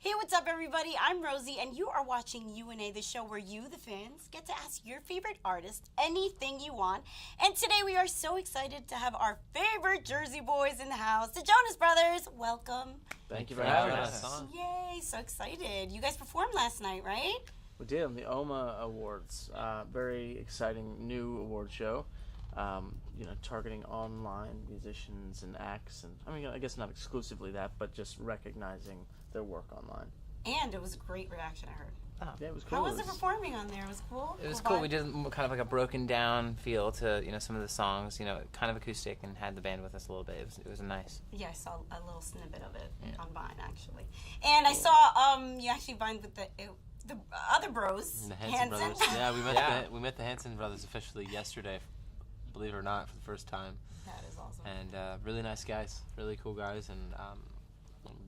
Hey, what's up, everybody? I'm Rosie, and you are watching UNA, the show where you, the fans, get to ask your favorite artist anything you want. And today we are so excited to have our favorite Jersey boys in the house, the Jonas Brothers. Welcome. Thank you for having us. Yay, so excited. You guys performed last night, right? We did on the OMA Awards. Very exciting new award show. Targeting online musicians and acts, and I guess not exclusively that, but just recognizing their work online. And it was a great reaction, I heard. Oh. Yeah, it was cool. How was it performing on there? It was cool? It was cool. We did kind of like a broken down feel to, some of the songs, kind of acoustic, and had the band with us a little bit. It was nice. Yeah, I saw a little snippet of it on Vine, actually. And I saw you actually Vine with the other bros, the Hanson brothers. Yeah, we met the Hanson brothers officially yesterday, believe it or not, for the first time. That is awesome. And really nice guys, really cool guys, and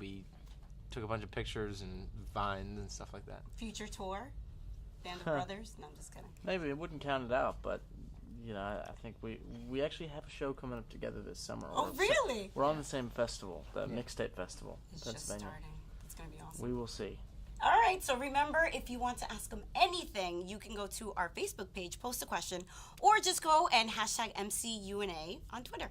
we took a bunch of pictures and vines and stuff like that. Future tour, Band of Brothers. No, I'm just kidding. Maybe it wouldn't count it out, but I think we actually have a show coming up together this summer. Oh, really? We're on the same festival, the Mixtape Festival, it's Pennsylvania. Just starting. It's gonna be awesome. We will see. All right, so remember, if you want to ask them anything, you can go to our Facebook page, post a question, or just go and hashtag MCUNA on Twitter.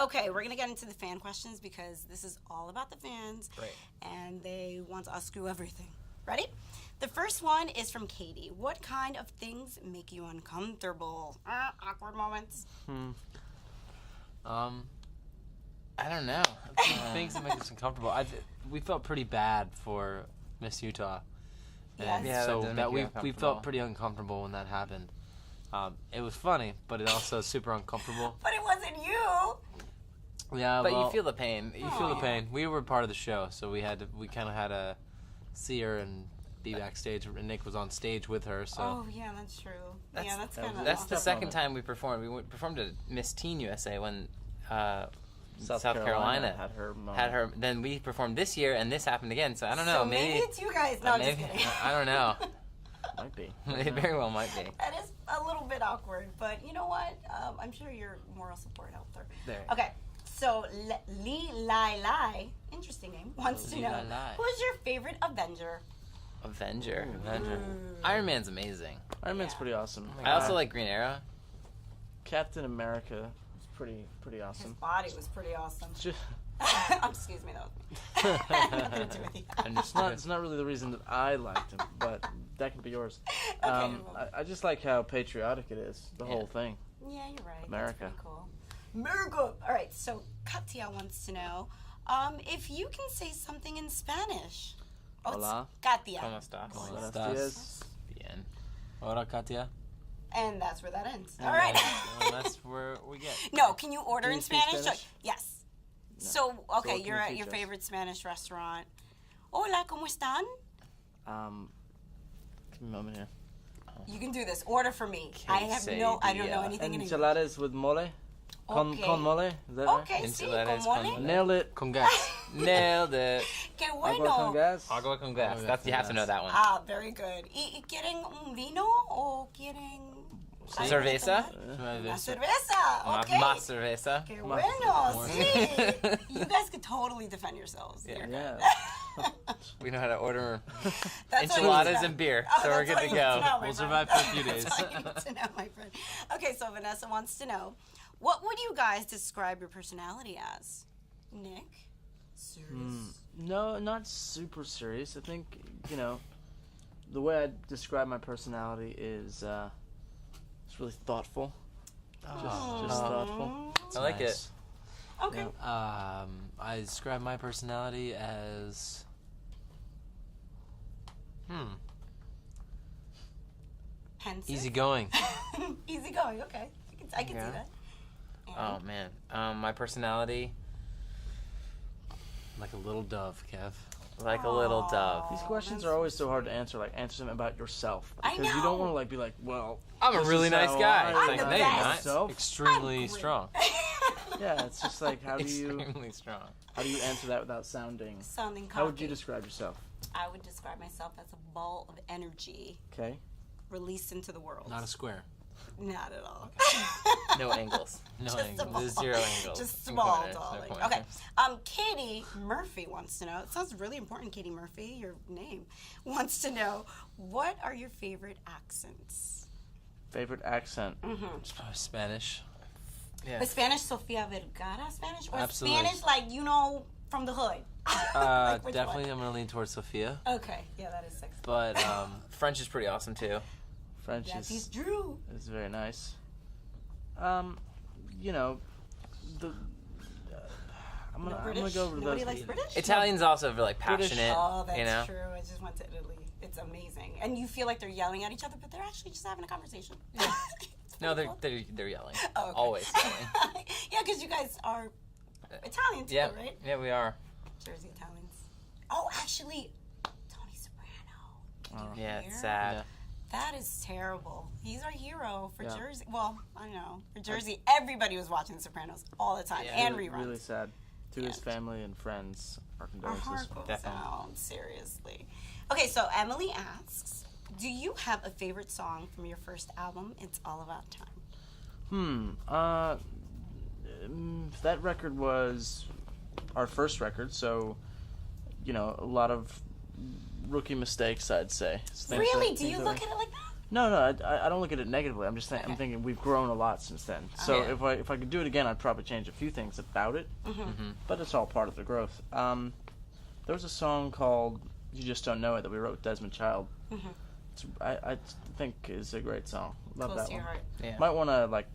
Okay, we're going to get into the fan questions because this is all about the fans, Right. And they want to ask you everything. Ready? The first one is from Katie. What kind of things make you uncomfortable? Awkward moments? I don't know. Things that make us uncomfortable. We felt pretty bad for Miss Utah. And Yes. so that we felt pretty uncomfortable when that happened. It was funny, but it also super uncomfortable. But it wasn't you. Yeah, But well, you feel the pain. You feel the pain. We were part of the show, so we kind of had to see her and be backstage. And Nick was on stage with her, so. Oh, yeah, that's true. That's kind of That's the second time we performed. We performed at Miss Teen USA when South Carolina had her moment. had her. Then we performed this year, and this happened again. So I don't know. So maybe it's you guys. No, I'm just kidding. I don't know. Might be. It very well might be. That is a little bit awkward, but you know what? I'm sure your moral support helped her. There. Okay, so Li Lai Lai, interesting name, wants to know, who's your favorite Avenger? Avenger. Iron Man's amazing. Iron Man's pretty awesome. I also like Green Arrow. Captain America is pretty awesome. His body was pretty awesome. Just, Excuse me, though. Nothing to do with you. it's not really the reason that I liked him, but that can be yours. Okay, I just like how patriotic it is, the whole thing. Yeah, you're right. America. That's pretty cool. America. All right, so Katia wants to know if you can say something in Spanish. Oh, Hola. Katia. ¿Cómo estás? Buenos estás? días. Bien. Hola, Katia. And that's where that ends. All right. Well, that's where we get. No, can you order Can you in speak Spanish? Spanish? Yes. No. So, okay, So what can you're you at teach your us? favorite Spanish restaurant. Hola, ¿cómo están? Give me a moment here. You can do this. Order for me. Okay, I don't know yeah. anything in English. Enchiladas with mole? Okay. Con mole? Is that right? Okay, sí, Enchiladas con con mole. mole. Nailed it. Con gas. Nailed it. Qué Agua con bueno. gas. Agua con gas. Agua That's, you con have to know gas. that one. Ah, very good. ¿Y quieren un vino o quieren Cerveza? Una cerveza. Okay. Más cerveza. Qué bueno. Sí. You guys could tally defend yourselves. Yeah. You're Yeah. good. We know how to order That's all you enchiladas need to know. and beer, Oh, so we're that's good all to you need go. know, my We'll friend. survive for a few days. That's all you need to know, my friend. Okay, so Vanessa wants to know, what would you guys describe your personality as? Nick? Serious? No, not super serious. I think, the way I describe my personality is it's really thoughtful. Just thoughtful. I like it. Okay. I describe my personality as Pensive? easygoing. Easygoing, okay. I can see Yeah. that. Oh man, my personality Like a little dove, Kev. like a little dove. These questions that's are always so hard to answer. Like, answer them about yourself. I Because you know. don't want to, be like, well... I'm a this really is nice how guy. I It's like, the no, you're best. not. myself. Extremely great. strong. Yeah, it's just like, how do you Extremely strong. answer that without sounding... Sounding cocky. How would you describe yourself? I would describe myself as a ball of energy Okay. released into the world. Not a square. Not at all. No angles. No Just angles. small. There's 0 angles. Just in small, corners, no darling. corners. Okay. Katie Murphy wants to know. It sounds really important, Katie Murphy. Your name wants to know, what are your favorite accents? Favorite accent? It's probably Spanish. Yeah. The Spanish, Sofia Vergara Spanish, or Absolutely. Spanish like from the hood? Like, which Definitely, one? I'm gonna lean towards Sophia. Okay, yeah, that is sexy. But French is pretty awesome too. French Yeah, he's is Drew. very nice. You know, I'm gonna British? go over Nobody those. likes British? Italian's also like British. passionate. Oh, that's you know? true. I just went to Italy. It's amazing, and you feel like they're yelling at each other, but they're actually just having a conversation. No, they're yelling. Oh, okay. Always yelling. Yeah, because you guys are Italian too, Yeah, right? yeah, we are. Jersey Italians. Oh, actually, Tony Soprano. Did you Yeah, hear? it's sad. Yeah. That is terrible. He's our hero for Yeah. Jersey. Well, I know. For Jersey, everybody was watching The Sopranos all the time, Yeah. and Really, reruns. really sad. To his Yeah. family and friends, our Our condolences. heart goes Definitely. out, seriously. Okay, so Emily asks, do you have a favorite song from your first album, It's All About Time? That record was our first record, so you know, a lot of rookie mistakes, I'd say. Things Really? that- Do you things look that- at it like that? No, I don't look at it negatively. I'm just saying, I'm Okay. thinking we've grown a lot since then. So Yeah. if I could do it again, I'd probably change a few things about it. But it's all part of the growth. There was a song called "You Just Don't Know It" that we wrote with Desmond Child. I think is a great song. Love Close that to your one. heart. Yeah. Might want to like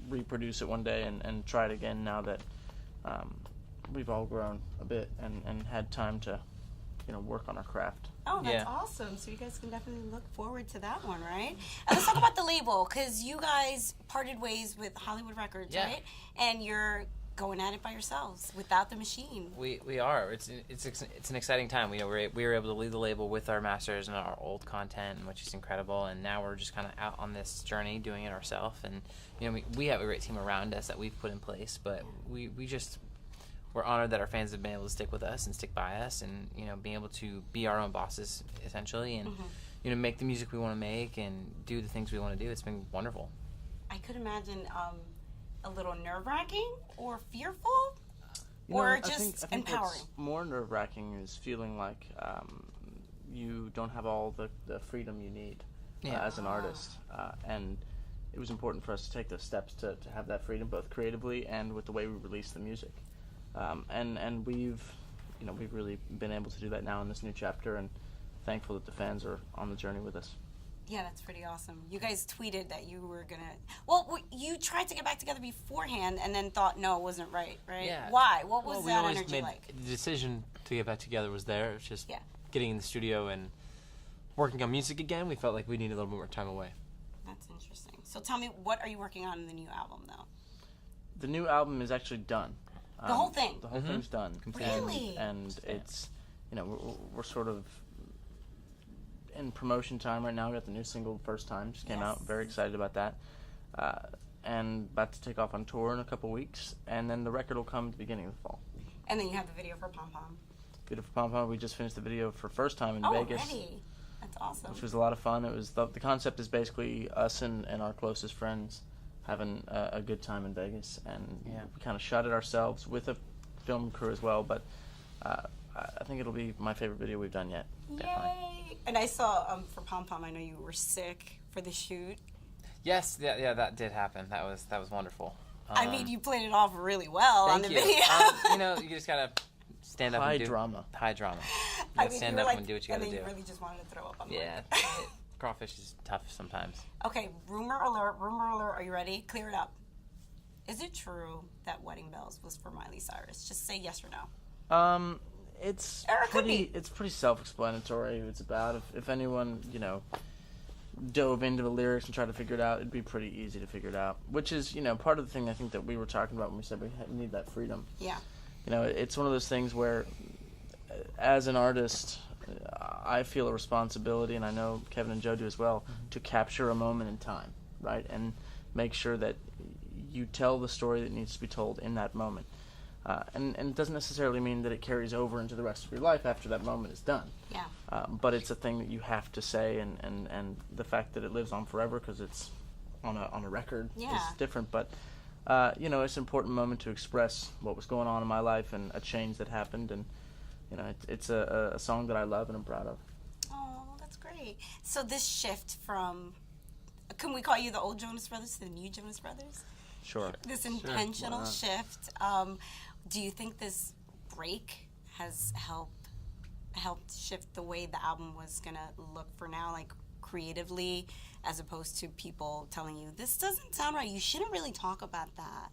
reproduce it one day and try it again now that we've all grown a bit and had time to work on our craft. Oh, that's Yeah. awesome. So you guys can definitely look forward to that one, right? And let's talk about the label, because you guys parted ways with Hollywood Records, Yeah. right? And you're going at it by yourselves without the machine. We are. It's an exciting time. We were able to lead the label with our masters and our old content, which is incredible. And now we're just kind of out on this journey doing it ourselves. And we have a great team around us that we've put in place. But we're honored that our fans have been able to stick with us and stick by us, and being able to be our own bosses essentially, and make the music we want to make and do the things we want to do. It's been wonderful. I could imagine a little nerve-wracking or fearful, or I just think empowering. what's more nerve-wracking is feeling like you don't have all the freedom you need Yeah. as an artist, and it was important for us to take those steps to have that freedom, both creatively and with the way we release the music. And we've really been able to do that now in this new chapter, and thankful that the fans are on the journey with us. Yeah, that's pretty awesome. You guys tweeted that you were gonna. Well, you tried to get back together beforehand, and then thought no, it wasn't right. Yeah. Why? What was Well, we that always energy made like? the decision to get back together was there. It's just Yeah. getting in the studio and working on music again. We felt like we needed a little bit more time away. That's interesting. So tell me, what are you working on in the new album, though? The new album is actually done. The whole thing? The whole thing's done. Really? And it's, we're sort of in promotion time right now. We got the new single First Time, just came out. Yes. Very excited about that. And about to take off on tour in a couple weeks. And then the record will come at the beginning of the fall. And then you have the video for Pom Pom. Beautiful Pom Pom. We just finished the video for First Time in Oh, Vegas. already? That's awesome. Which was a lot of fun. It was the concept is basically us and our closest friends having a good time in Vegas, and Yeah. we kind of shot it ourselves with a film crew as well. But I think it'll be my favorite video we've done yet. Yay! And I saw for Pom Pom, I know you were sick for the shoot. Yes, yeah, that did happen. That was wonderful. I mean, you played it off really well on the Thank you. video. You just gotta stand up High and do drama. High drama. I You mean, stand you were up like, and do what you and gotta then do. you really just wanted to throw up on the Yeah, crawfish is tough sometimes. Okay, rumor alert, are you ready? Clear it up. Is it true that Wedding Bells was for Miley Cyrus? Just say yes or no. It's Or it could pretty. be. It's pretty self-explanatory. It's about if anyone dove into the lyrics and tried to figure it out, it'd be pretty easy to figure it out. Which is part of the thing I think that we were talking about when we said we need that freedom. Yeah. It's one of those things where, as an artist, I feel a responsibility, and I know Kevin and Joe do as well, to capture a moment in time, right, and make sure that you tell the story that needs to be told in that moment. And it doesn't necessarily mean that it carries over into the rest of your life after that moment is done. Yeah. But it's a thing that you have to say, and the fact that it lives on forever because it's on a record Yeah. is different, but it's an important moment to express what was going on in my life and a change that happened, and it's a song that I love and I'm proud of. Oh, that's great. So this shift from, can we call you the old Jonas Brothers to the new Jonas Brothers? Sure. This Why intentional not? shift. Do you think this break has helped shift the way the album was gonna look for now, like creatively, as opposed to people telling you this doesn't sound right? You shouldn't really talk about that.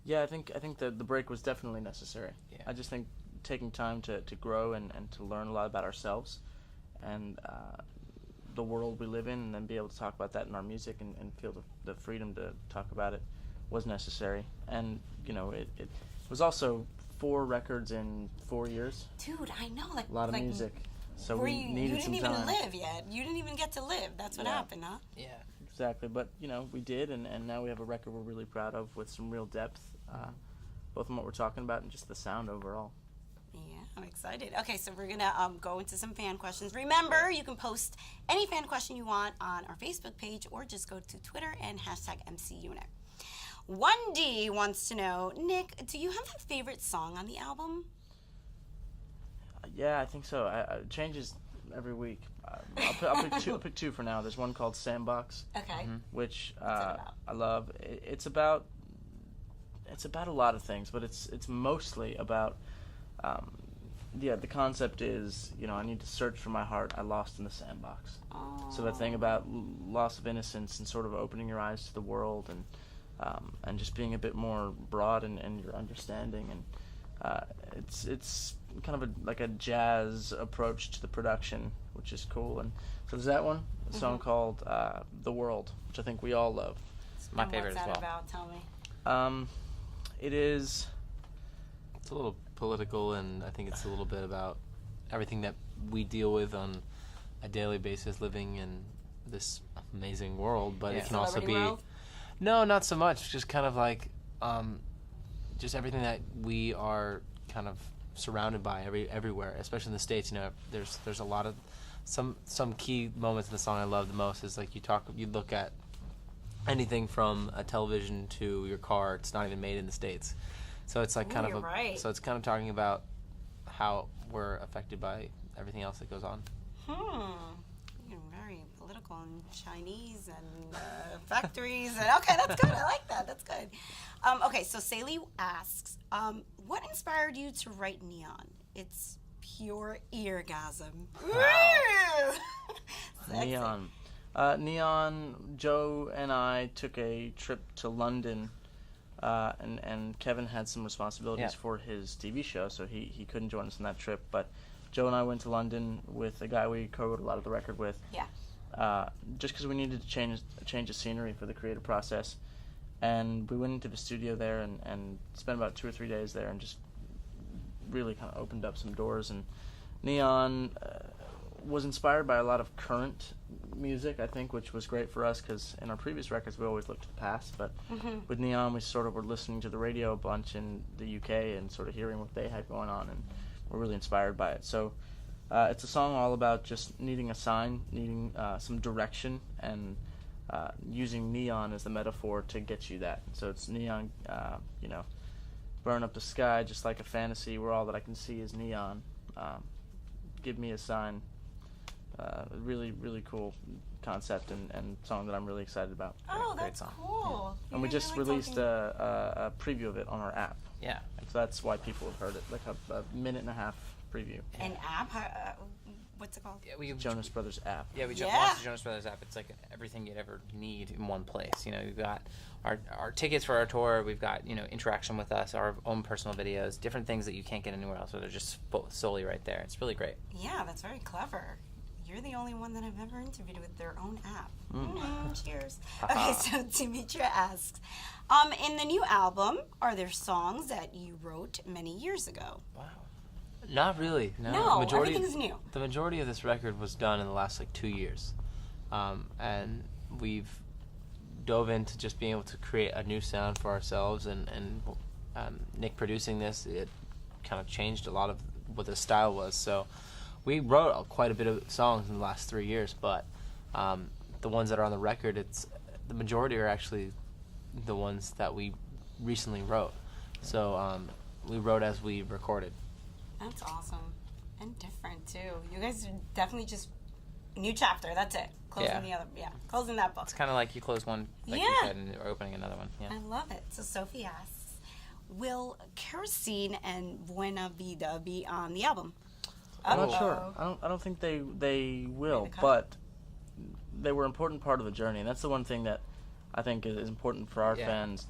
Yeah, I think the break was definitely necessary. Yeah. I just think taking time to grow and to learn a lot about ourselves and the world we live in, and then be able to talk about that in our music and feel the freedom to talk about it was necessary. And it was also 4 records in 4 years. Dude, I know, like A lot of like, music. So where we you needed didn't some even time. live yet. You didn't even get to live. That's what Yeah. happened, huh? Yeah. Exactly, but we did, and now we have a record we're really proud of with some real depth, both in what we're talking about and just the sound overall. Yeah, I'm excited. Okay, so we're gonna go into some fan questions. Remember, you can post any fan question you want on our Facebook page, or just go to Twitter and #MCUNA. 1D wants to know, Nick, do you have a favorite song on the album? Yeah, I think so. It changes every week. I'll pick two for now. There's one called Sandbox, Okay. which What's it about? I love. It's about a lot of things, but it's mostly about the concept is I need to search for my heart I lost in the sandbox. Oh. So that thing about loss of innocence and sort of opening your eyes to the world and just being a bit more broad in your understanding, and it's kind of like a jazz approach to the production, which is cool. And so there's that one, a song called "The World," which I think we all love. It's my And favorite what's as that well. about? Tell me. It is. It's a little political, and I think it's a little bit about everything that we deal with on a daily basis living in this amazing world. But Yeah. it can also Celebrity be world? no, not so much. Just kind of like just everything that we are kind of surrounded by everywhere, especially in the States. There's a lot of some key moments in the song I love the most is like you look at anything from a television to your car. It's not even made in the States. So it's like kind Ooh, of you're right. so it's kind of talking about how we're affected by everything else that goes on. You're very political and Chinese and factories. And okay, that's good. I like that. That's good. Okay, so Saley asks, what inspired you to write Neon? It's pure eargasm. Wow. Sexy. Neon. Neon, Joe and I took a trip to London, and Kevin had some responsibilities Yeah. for his TV show, so he couldn't join us on that trip. But Joe and I went to London with a guy we co-wrote a lot of the record with. Yeah. Just because we needed to change the scenery for the creative process. And we went into the studio there and spent about 2 or 3 days there and just really kind of opened up some doors. And Neon was inspired by a lot of current music, I think, which was great for us because in our previous records we always looked to the past. But with Neon we sort of were listening to the radio a bunch in the UK and sort of hearing what they had going on, and we're really inspired by it. So it's a song all about just needing a sign, needing some direction, and using neon as the metaphor to get you that. So it's neon, burn up the sky just like a fantasy where all that I can see is neon. Give me a sign. Really, really cool concept and song that I'm really excited about. Oh, Great that's song. cool. And we You're just really released talking- a preview of it on our app. Yeah. So that's why people have heard it, like a minute and a half preview. an app. What's it called? Yeah, we Jonas Brothers app. Yeah, we Yeah. launched the Jonas Brothers app. It's like everything you'd ever need in one place. We've got our tickets for our tour. We've got interaction with us, our own personal videos, different things that you can't get anywhere else. So they're just solely right there. It's really great. Yeah, that's very clever. You're the only one that I've ever interviewed with their own app. Cheers. Okay, so Dimitra asks, in the new album, are there songs that you wrote many years ago? Wow. Not really. No, No, the majority, everything's new. The majority of this record was done in the last 2 years, and we've dove into just being able to create a new sound for ourselves. And Nick producing this, it kind of changed a lot of what the style was. So we wrote quite a bit of songs in the last 3 years, but the ones that are on the record, the majority are actually the ones that we recently wrote. So we wrote as we recorded. That's awesome. And different, too. You guys are definitely just new chapter. That's it. Closing that book. It's kind of like you close one, like you said, and you're opening another one. Yeah. I love it. So Sophie asks, will Kerosene and Buena Vida be on the album? I'm not sure. I don't think they will, but they were an important part of the journey, and that's the one thing that I think is important for our fans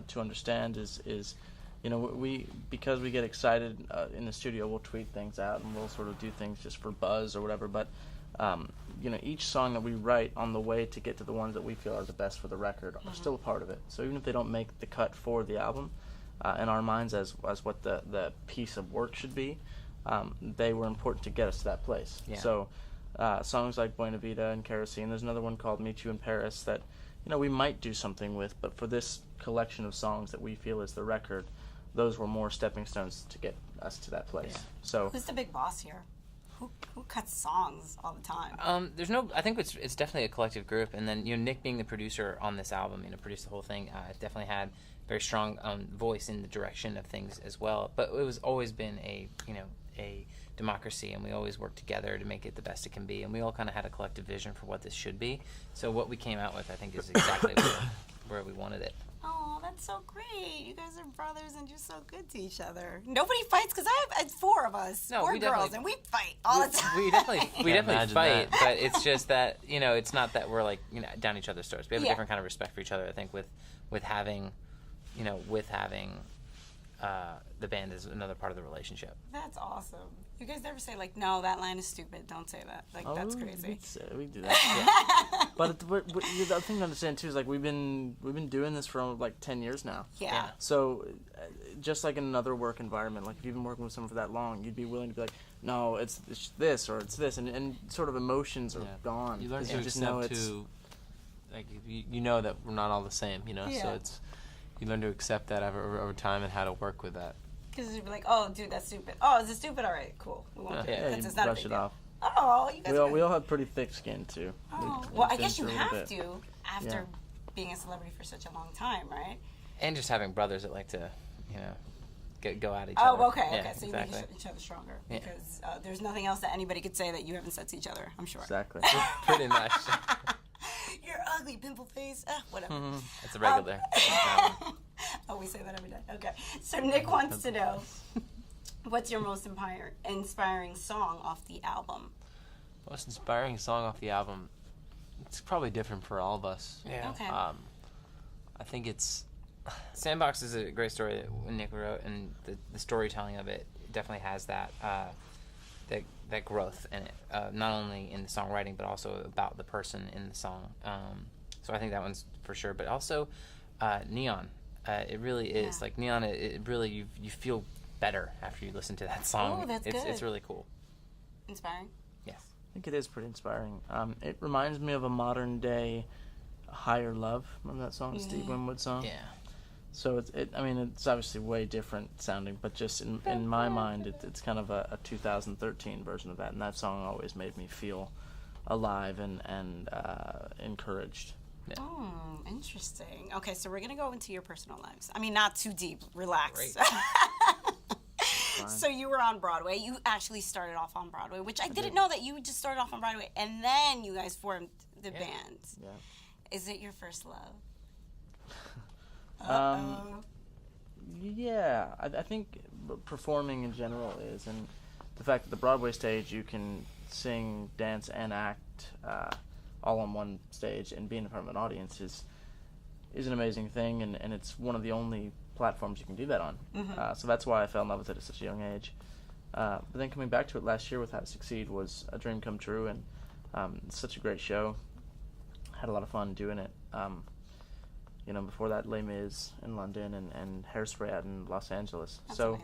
to understand is because we get excited in the studio, we'll tweet things out and we'll sort of do things just for buzz or whatever, but each song that we write on the way to get to the ones that we feel are the best for the record are still a part of it. So even if they don't make the cut for the album, in our minds as what the piece of work should be, they were important to get us to that place. Yeah. So songs like Buena Vida and Kerosene, there's another one called Meet You in Paris that we might do something with, but for this collection of songs that we feel is the record, those were more stepping stones to get us to that place. Yeah. So who's the big boss here? Who cuts songs all the time? I think it's definitely a collective group, and then Nick being the producer on this album, produced the whole thing, definitely had very strong voice in the direction of things as well. But it was always been a democracy, and we always worked together to make it the best it can be, and we all kind of had a collective vision for what this should be. So what we came out with, I think, is exactly where we wanted it. Oh, that's so great. You guys are brothers and you're so good to each other. Nobody fights because I have 4 of us, 4 girls, and we fight all the time. We definitely fight, that. but it's just that, it's not that we're down each other's throats. We have a different kind of respect for each other, I think, with having the band is another part of the relationship. That's awesome. You guys never say no, that line is stupid. Don't say that. That's crazy. We do that. Yeah. But the thing to understand too is we've been doing this for 10 years now. Yeah. So just like in another work environment, if you've been working with someone for that long, you'd be willing to be no, it's this or it's this, and sort of emotions are gone. You learn to you just know accept you know that we're not all the same. So you learn to accept that over time and how to work with that. Because you'd be oh, dude, that's stupid. Oh, is it stupid? All right, cool. We won't do it. You It's not brush it off. Oh, you guys we all have pretty thick skin too. Oh, I guess you have to after being a celebrity for such a long time, right? And just having brothers that like to, go at each other. Oh, okay. Yeah, So exactly. you make each other stronger Yeah. because there's nothing else that anybody could say that you haven't said to each other, I'm sure. Exactly. Pretty much. You're ugly, pimple face. Whatever. It's a regular. Oh, we say that every day. Okay. So Nick wants to know, what's your most inspiring song off the album? Most inspiring song off the album, it's probably different for all of us. Yeah. Okay. I think it's... Sandbox is a great story that Nick wrote, and the storytelling of it definitely has that growth in it, not only in the songwriting but also about the person in the song. So I think that one's for sure. But also Neon. It really is Neon. It really you feel better after you listen to that song. Oh, that's good. It's really cool. Inspiring? Yes. I think it is pretty inspiring. It reminds me of a modern day Higher Love. Remember that song, Steve Winwood song? Yeah. So it's obviously way different sounding, but just in my mind, it's kind of a 2013 version of that, and that song always made me feel alive and encouraged. Yeah. Oh, interesting. Okay, so we're going to go into your personal lives. Not too deep. Relax. Great. So you were on Broadway. You actually started off on Broadway, which I didn't know that you just started off on Broadway, and then you guys formed the band. Yeah. Is it your first love? Yeah, I think performing in general is, and the fact that the Broadway stage you can sing, dance, and act all on one stage and be in front of an audience is an amazing thing, and it's one of the only platforms you can do that on. So that's why I fell in love with it at such a young age. But then coming back to it last year with How to Succeed was a dream come true, and it's such a great show. Had a lot of fun doing it. Before that, Les Mis in London and Hairspray out in Los Angeles. That's so,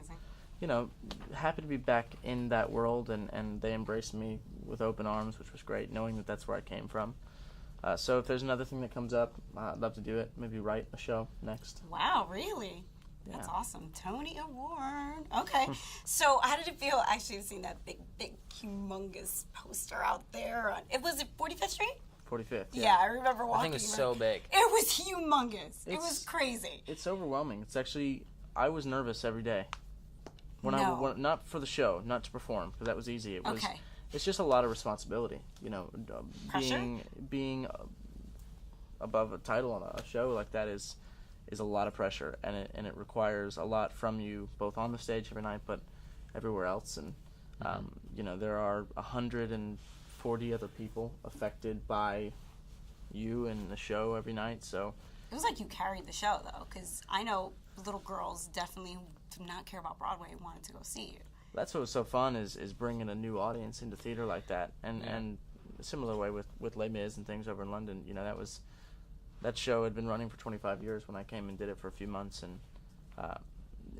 amazing. Happy to be back in that world, and they embraced me with open arms, which was great, knowing that that's where I came from. So if there's another thing that comes up, I'd love to do it. Maybe write a show next. Wow, really? Yeah. That's awesome. Tony Award. Okay. So how did it feel actually seeing that big, humongous poster out there? It was it 45th Street? 45th. Yeah, I remember walking. I think it's so big. It was humongous. It was It's- crazy. It's overwhelming. It's actually, I was nervous every day. When No. not for the show, not to perform, because that was easy. It was. Okay. It's just a lot of responsibility, Pressure? being above a title on a show like that is a lot of pressure, and it requires a lot from you, both on the stage every night, but everywhere else. And there are 140 other people affected by you and the show every night. So It was like you carried the show, though, because I know little girls definitely who do not care about Broadway wanted to go see you. that's what was so fun is bringing a new audience into theater like that, and a similar way with Les Mis and things over in London. That show had been running for 25 years when I came and did it for a few months, and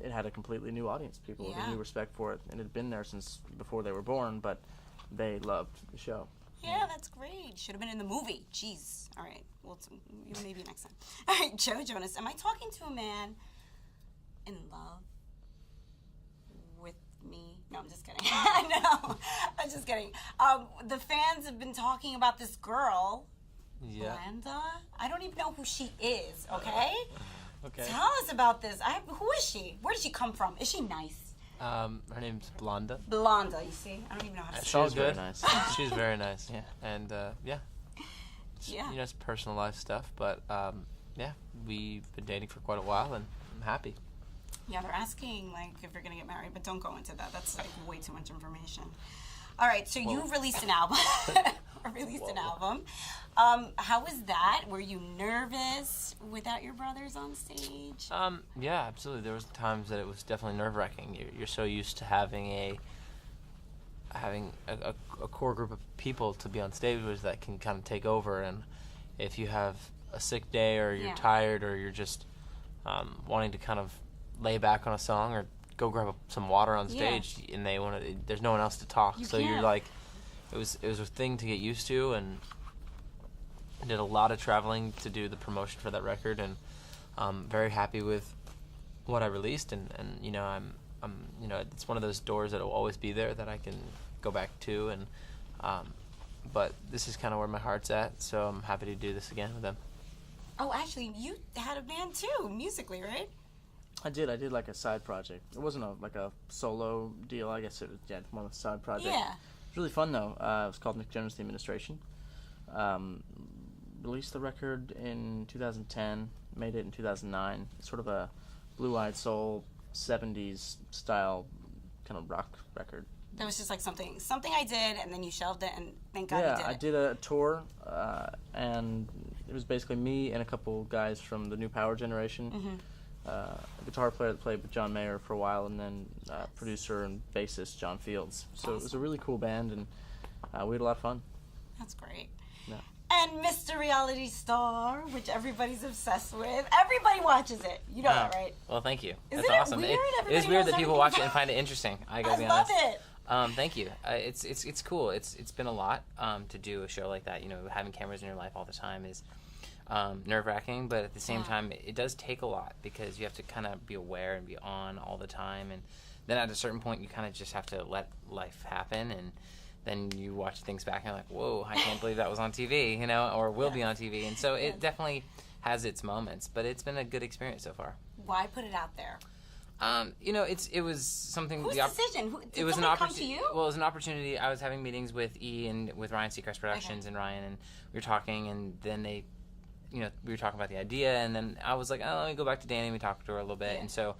it had a completely new audience, people with a new respect for it, and it had been there since before they were born, but they loved the show. Yeah, that's great. Should have been in the movie. Jeez. All right. Well, maybe next time. All right, Jonas, am I talking to a man in love with me? No, I'm just kidding. No, I'm just kidding. The fans have been talking about this girl, Yeah. Blanda. I don't even know who she is, okay? Okay. Tell us about this. Who is she? Where did she come from? Is she nice? Her name's Blonda. Blonda, you see? I don't even know how to It's say all She's very good. nice. She's very nice. Yeah. And Yeah. it's personal life stuff, but we've been dating for quite a while, and I'm happy. Yeah, they're asking, like, if you're going to get married, but don't go into that. That's, like, way too much information. All right, so you've released an album. How was that? Were you nervous without your brothers on stage? Yeah, absolutely. There was times that it was definitely nerve-wracking. You're so used to having a core group of people to be on stage with that can kind of take over, and if you have a sick day or you're tired or you're just wanting to kind of lay back on a song or go grab some water on stage and there's no one else to talk, you're like, it was a thing to get used to, and I did a lot of traveling to do the promotion for that record, and I'm very happy with what I released, and I'm it's one of those doors that will always be there that I can go back to, and but this is kind of where my heart's at, so I'm happy to do this again with them. Oh, actually, you had a band too, musically, right? I did like a side project. It wasn't a solo deal. I guess it was more of a side project. Yeah. It was really fun though. It was called Nick Jonas the Administration. Released the record in 2010. Made it in 2009. It's sort of a blue-eyed soul 70s style kind of rock record. That was just like something I did, and then you shelved it, and thank God you did it. I did a tour, and it was basically me and a couple guys from the New Power generation. Mm-hmm. A guitar player that played with John Mayer for a while, and then producer and bassist John Fields. So it was a really cool band, and we had a lot of fun. That's great. Yeah. And Mr. Reality Star, which everybody's obsessed with. Everybody watches it. You know that, right? Well, thank you. Isn't That's it awesome. weird? It Everybody is weird knows that people everything watch it about and find it interesting. I gotta I be love honest. it. Thank you. It's cool. It's been a lot to do a show like that. Having cameras in your life all the time is nerve-wracking, but at the same time, it does take a lot because you have to kind of be aware and be on all the time, and then at a certain point, you kind of just have to let life happen, and then you watch things back and you're like, whoa, I can't believe that was on TV, or will be on TV, and so it definitely has its moments, but it's been a good experience so far. Why put it out there? It was something. Whose decision? Did It was an somebody come to opportunity. you? Well, it was an opportunity. I was having meetings with E and with Ryan Seacrest Productions and Ryan, and we were talking, and then they, we were talking about the idea, and then I was like, oh, let me go back to Danny, and we talked to her a little bit, and so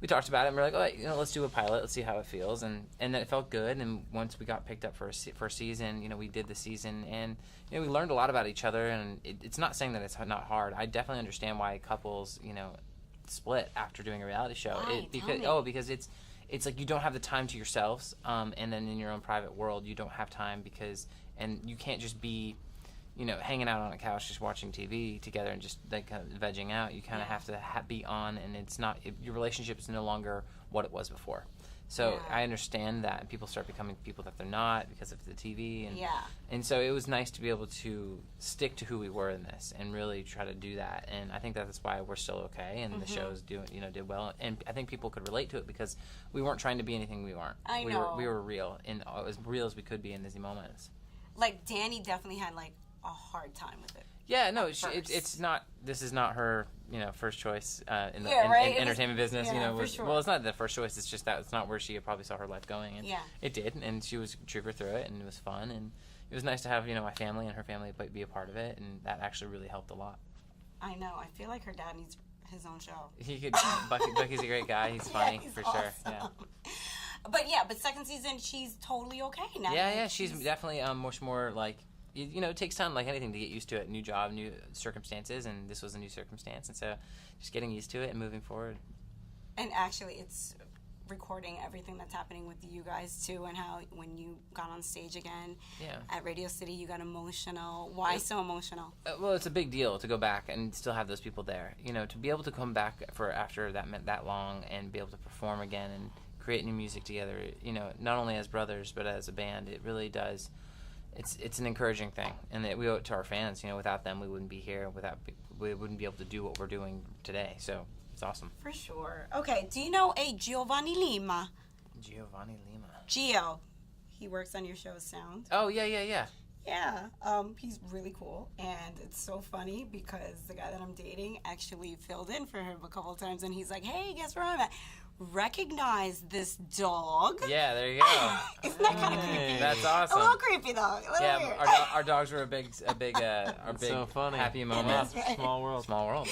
we talked about it, and we're like, oh, let's do a pilot, let's see how it feels, and then it felt good, and once we got picked up for a season, we did the season, and we learned a lot about each other, and it's not saying that it's not hard. I definitely understand why couples, split after doing a reality show. Why? Because it's like you don't have the time to yourselves, and then in your own private world, you don't have time and you can't just be hanging out on a couch just watching TV together and just like kind of vegging out. You kind of have to be on, and your relationship is no longer what it was before. So I understand that, and people start becoming people that they're not because of the TV, and so it was nice to be able to stick to who we were in this and really try to do that. And I think that's why we're still okay, and the shows did well. And I think people could relate to it because we weren't trying to be anything we weren't. I know. We were real, and as real as we could be in these moments. Like Danny definitely had like a hard time with it. Yeah, no, first. it's not. This is not her, first choice in the right? in entertainment business. Yeah, for sure. Well, it's not the first choice. It's just that it's not where she probably saw her life going, and Yeah. it did, and she was trooper through it, and it was fun, and it was nice to have my family and her family be a part of it, and that actually really helped a lot. I know. I feel like her dad needs his own show. He could. Bucky's a great guy. He's funny he's for awesome. sure. Yeah. But second season, she's totally okay now. Yeah. She's definitely much more like. It takes time, like anything, to get used to it. New job, new circumstances, and this was a new circumstance, and so just getting used to it and moving forward. And actually, it's recording everything that's happening with you guys too, and how when you got on stage again at Radio City, you got emotional. Why so emotional? Well, it's a big deal to go back and still have those people there. To be able to come back after that long and be able to perform again and create new music together. Not only as brothers but as a band, it really does. It's an encouraging thing, and we owe it to our fans. Without them, we wouldn't be here. We wouldn't be able to do what we're doing today. So it's awesome. For sure. Okay, do you know a Giovanni Lima? Giovanni Lima. Gio. He works on your show's sound. Oh yeah. Yeah, he's really cool, and it's so funny because the guy that I'm dating actually filled in for him a couple of times, and he's like, "Hey, guess where I'm at? Recognize this dog?" Yeah, there you go. Isn't that kind of creepy? That's awesome. A little creepy though. A little weird. Our dogs were a big so funny. happy moment. Right. Small world. Small world.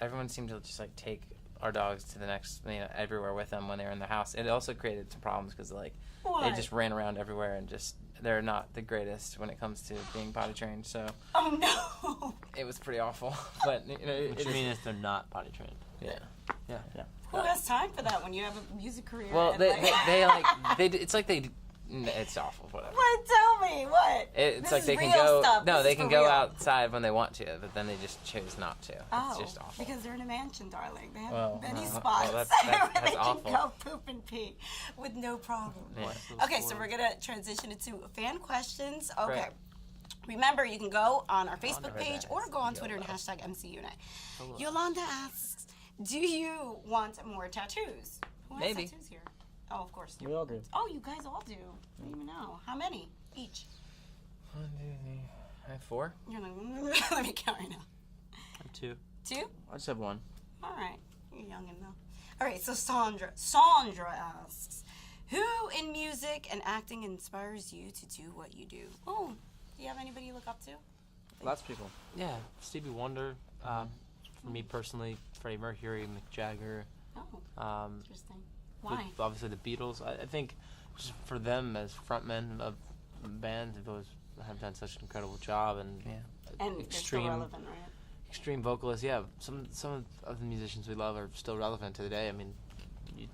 Everyone seemed to just like take our dogs to the next, everywhere with them when they were in the house. It also created some problems because they just ran around everywhere and they're not the greatest when it comes to being potty trained. So Oh no. it was pretty awful. But Which means they're not potty trained. Yeah. Who has time for that when you have a music career? Well, and it's like it's awful. Whatever. What? Tell me what? It's This like is they can real go. stuff. No, This they is can for go real. outside when they want to, but then they just choose not to. Oh, It's just awful. because they're in a mansion, darling. They have Well, many well, spots that's where they awful. can go poop and pee with no problem. Yeah. Okay, so we're gonna transition into fan questions. Okay. Great. Remember, you can go on our Facebook read page that. or go on Twitter and hashtag MCUNA. Yolanda asks, do you want more tattoos? Who has Maybe. tattoos here? Oh, of course. We all do. Oh, you guys all do. I don't even know. How many each? 1, 2, 3. I have 4. You're like, let me count right now. I'm 2. 2? I just have one. All right. You're young enough. All right, so Sandra asks, who in music and acting inspires you to do what you do? Oh, do you have anybody you look up to? Lots of people. Yeah, Stevie Wonder. For me personally, Freddie Mercury, Mick Jagger. Oh, interesting. Why? Obviously the Beatles. I think just for them as frontmen of bands, have done such an incredible job and And they're still relevant, right? extreme vocalists. Yeah, some of the musicians we love are still relevant to the day. I mean,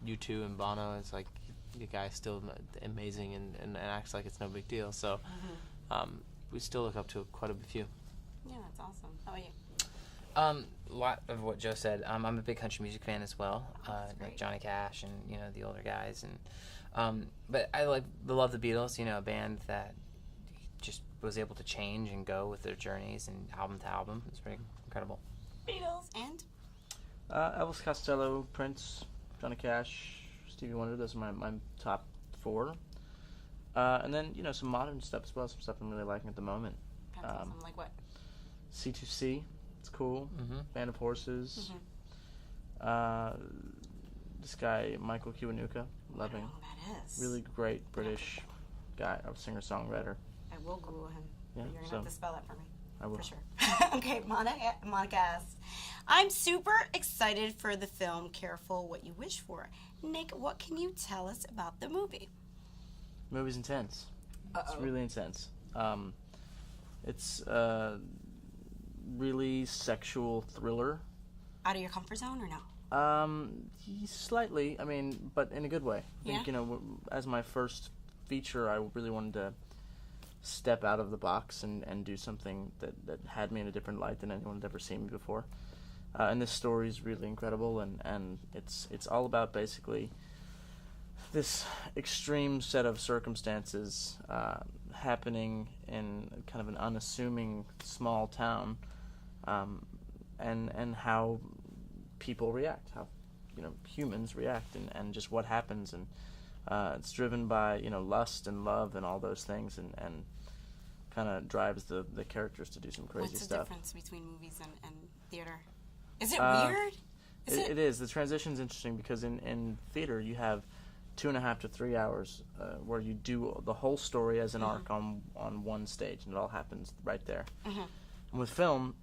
U2 and Bono. It's like the guy's still amazing and acts like it's no big deal. So we still look up to quite a few. Yeah, that's awesome. How about you? A lot of what Joe said. I'm a big country music fan as well, that's like great. Johnny Cash and the older guys, and but I love the Beatles. A band that just was able to change and go with their journeys and album to album. It's pretty incredible. Beatles and Elvis Costello, Prince, Johnny Cash, Stevie Wonder. Those are my top 4. And then some modern stuff as well. Some stuff I'm really liking at the moment. that's awesome. Like what? C2C, it's cool. Mm-hmm. Band of Horses. This guy Michael Kiwanuka, I loving. don't know who that is. Really great British guy, a singer-songwriter. I will Google him. Yeah, But you're gonna so have to spell that for me. I will. For sure. Okay, Monica asks, I'm super excited for the film Careful What You Wish For. Nick, what can you tell us about the movie? Movie's intense. It's Uh-oh. really intense. It's a really sexual thriller. Out of your comfort zone or no? Slightly. I mean, but in a good way. I think, Yeah? as my first feature, I really wanted to step out of the box and do something that had me in a different light than anyone had ever seen me before. And this story is really incredible, and it's all about basically this extreme set of circumstances happening in kind of an unassuming small town, and how people react, how humans react, and just what happens, and it's driven by lust and love and all those things, and kind of drives the characters to do some crazy What's the stuff. difference between movies and theater? Is it Uh, weird? It is. The transition's interesting because in theater you have 2.5 to 3 hours where you do the whole story as an arc on one stage, and it all happens right there. Mm-hmm. And with film,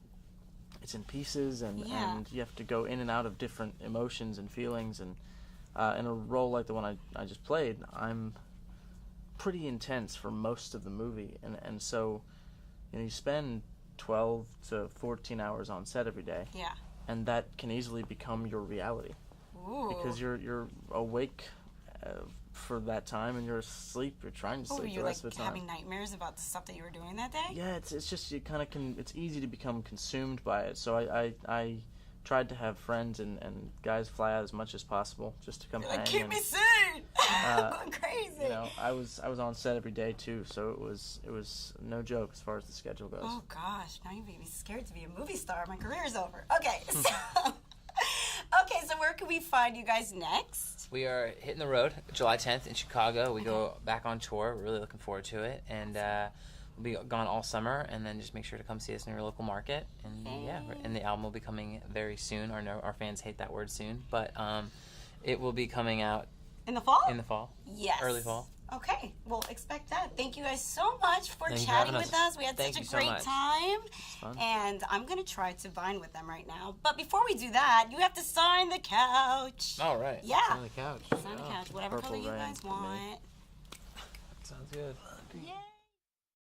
it's in pieces, and Yeah. you have to go in and out of different emotions and feelings. And in a role like the one I just played, I'm pretty intense for most of the movie, and so you spend 12 to 14 hours on set every day, Yeah. and that can easily become your reality Ooh. because you're awake for that time, and you're asleep. You're trying to Oh, sleep were you the rest like of the time. having nightmares about the stuff that you were doing that day? Yeah, it's just you kind of can. It's easy to become consumed by it. So I tried to have friends and guys fly out as much as possible just to come You're hang. like, keep and, me sane. I'm uh, going crazy. you know, I was on set every day too, so it was no joke as far as the schedule goes. Oh gosh, now you made me scared to be a movie star. My career's over. Okay, so so where can we find you guys next? We are hitting the road July 10th in Chicago. We go back on tour. We're really looking forward to it. And we'll be gone all summer. And then just make sure to come see us in your local market. And and the album will be coming very soon. Our fans hate that word soon. But it will be coming out In the fall? in the fall. Yes. Early fall. Okay, well, expect that. Thank you guys so much for Thank you for chatting having with us. us. We had Thank such you a so great much. time. fun. And I'm going to try to Vine with them right now. But before we do that, you have to sign the couch. All right. Yeah. On the couch. Sign the couch, whatever Purple color you rain guys for me. want. Sounds good. Yeah.